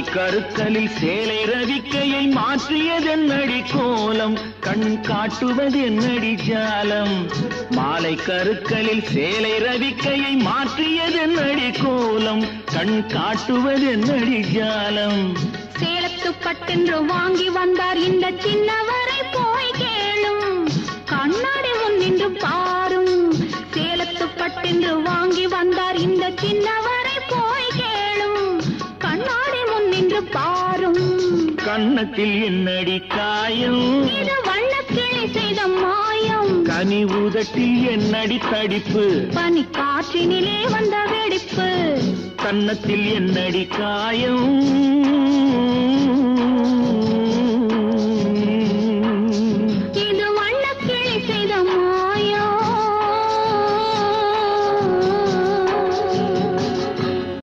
கருக்கலில் சேலை ரவிக்கையை மாற்றியதென்னடி கோலம், கண் காட்டுவதென்னடி ஜாலம். மாலை கருக்கலில் சேலை ரவிக்கையை மாற்றியதென்னடி கோலம், கண் காட்டுவதென்னடி ஜாலம். சேலத்து பட்டென்று வாங்கி வந்தார் இந்த சின்னவரை போய் கேளும், கண்ணாடி முன் நின்று பாரும். சேலத்து பட்டென்று வாங்கி வந்தார் இந்த சின்னவரை போய் கேளும், கண்ணாடி முன் நின்று பாரும். கண்ணத்தில் என்னடி காயம், இது வண்ணக்கிளி செய்த மாயம். கனி உதட்டில் என்னடி தடிப்பு, பனி காற்றினிலே வந்த வெடிப்பு. கன்னத்தில் என்னடி காயம்.